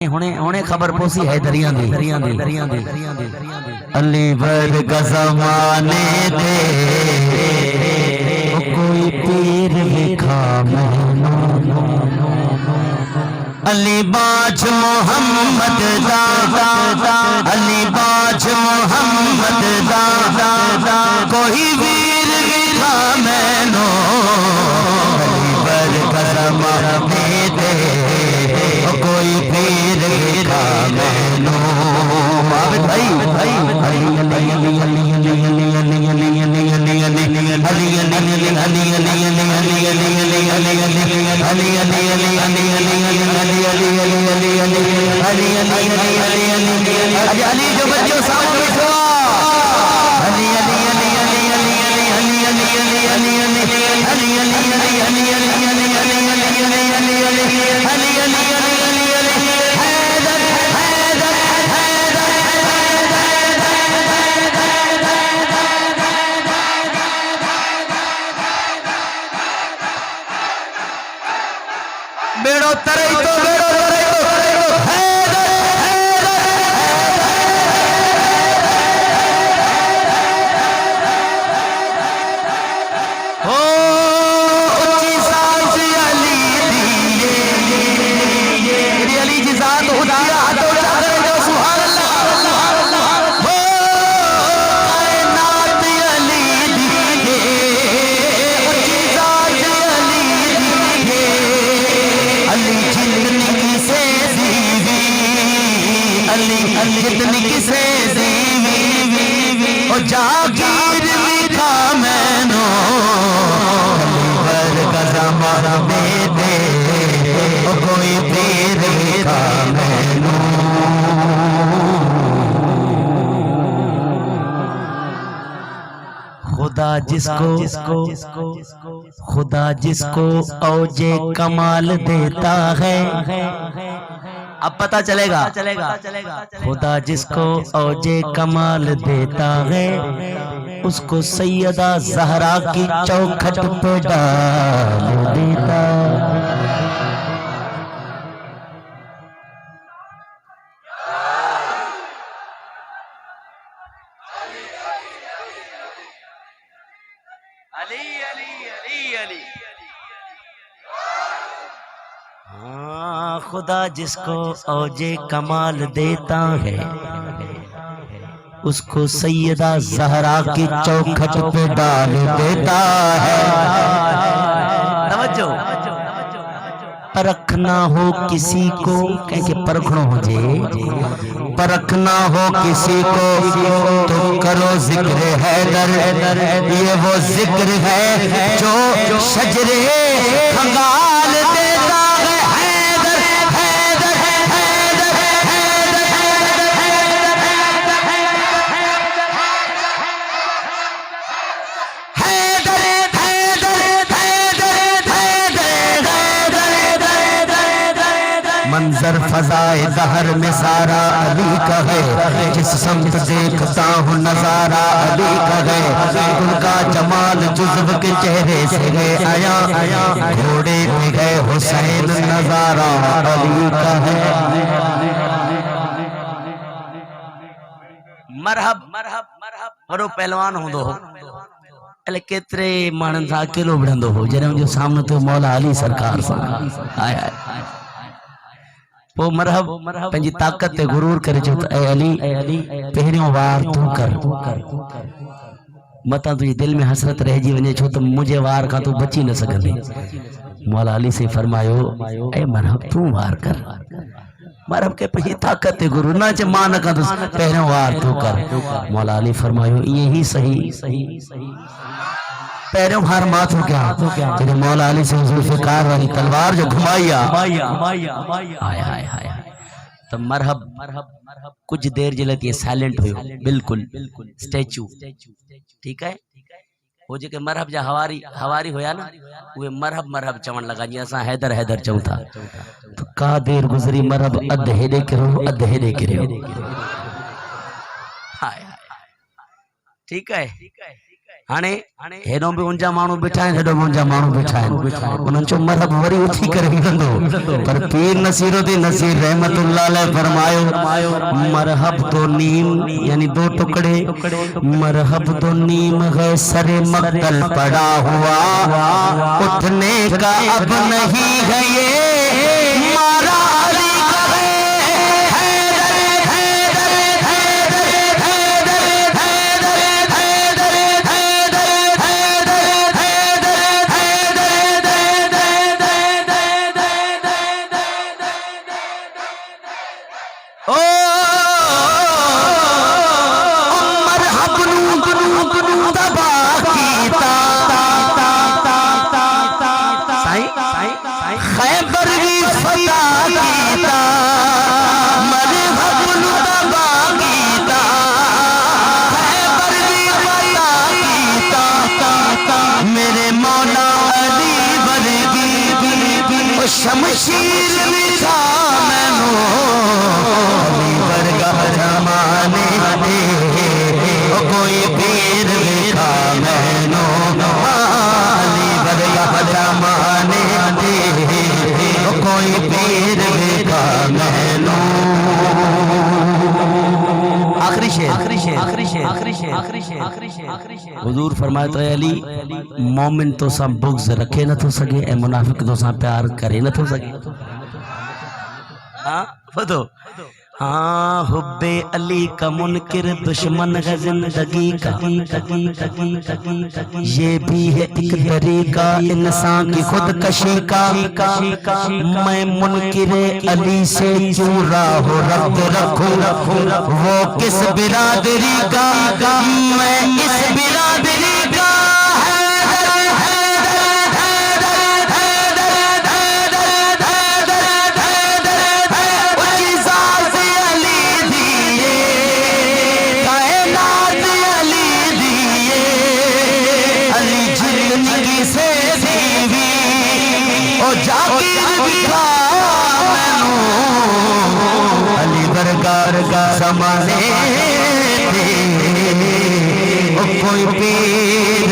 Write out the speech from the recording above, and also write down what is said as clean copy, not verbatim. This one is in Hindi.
हुणे हुणे खबर पोसी है दरिया दी अली वर्ग ज़माने दे कोई पीर विखा अली बाज मोहम्मद दा अली बाज मोहम्मद दा कोई वीर विखा मैनो अली वर्ग ज़माने दे कोई पीर विखा मैनो भाई भाई अली जो बच्चों सामने बैठो अली अली अली अली अली अली अली अली अली अली बेड़ो तरे तो बेड़ो तरे तो ऊंची सांस अली दी अली जी जात हुदिया हाथों उठा कर जो सुभान अल्लाह हो कायनात अली दी ऊंची सांस अली दी अली जिंदगी से दीवी अली जिंदगी से दीवी ओ जागीर विखा मैनो अली वर्ग ज़माने दे ओ कोई पीर विखा मैनो खुदा जिसको औजे कमाल देता है अब पता चलेगा खुदा जिसको औजे कमाल देता है उसको सैयदा ज़हरा की चौखट पे डाल देता अली अली अली अली हाँ खुदा जिसको औजे कमाल देता है उसको सैयदा ज़हरा की चौखट पे डाल देता है तवज्जो परखना हो किसी को कैसे परखना हो जे परखना हो किसी को तो करो जिक्र हैदर ये वो जिक्र है जो शजरे खंगाल देता है हैदर हैदर हैदर मंजर फजाए दहर में सारा अली का है जिस समत देखता हूँ नजारा अली का है उनका जमाल जुज़्व के चेहरे से है आया घोड़े पे गए हुसैन नजारा अली का है मरहब मरहब मरहब वरो पहलवान होंदो हो अले केतरे मानन सा अकेलो बड़ंदो हो जने जो सामने तो मौला अली सरकार सा आय आय वो मरहब पंजी ताकत ते गुरूर करे जो ए अली पहिरियों वार तू कर मता तुझे दिल में हसरत रह जी वने छो तो मुझे वार का तू बची न सकंदी मौला अली से फरमायो ए मरहब तू वार कर मरहब के पहिरी ताकत ते गुरूर ना चे मान का तो पहिरियों वार तू कर मौला अली फरमायो यही सही पैरों हार माथ हो क्या तेरे मौला अली से जुल्फ़िकार वाली तलवार जो घुमाइया हाय हाय हाय तो मरहब मरहब कुछ देर जलत ये साइलेंट हुयो बिल्कुल स्टैचू ठीक है वो जे के मरहब जा हवारी होया ना वे मरहब चवण लगा जी असा हैदर चऊं था तो का देर गुजरी मरहब अध हेडे करो हाय हाय ठीक है हाने हेडो भी उनजा माण्हू बिठा आहिनि हेडो मुंहिंजा माण्हू बिठा आहिनि उन्हनि जो मरहब वरी उथी करे विहंदो पर पीर नसीरुद्दीन नसीर रहमतुल्लाह अलैह फरमायो मरहब तो नीम यानी 2 टुकड़े मरहब तो नीम है सरे मक्तल पड़ा हुआ उठने का अब नहीं है ये मारा अली का है शमशीर मिला मैनो अली वर्गा जमाने दे कोई पीर मिला मैनो अली वर्गा जमाने दे कोई पीर मिला मैनो हुजूर फरमाते हैं अली मोमिन तो सा बुग़्ज़ रखे न थो सके ए मुनाफिक तो सा प्यार करे न थो सके हाँ बतो हाँ हुब्बे अली का मुनकिर दुश्मन है जिंदगी का ये भी है एक तरीका इंसान की खुदकशी का मैं मुनकिर अली से चूरा हो रब रखूं वो किस बिरादरी का मैं इस बिरादरी का ज़माने कोई पीर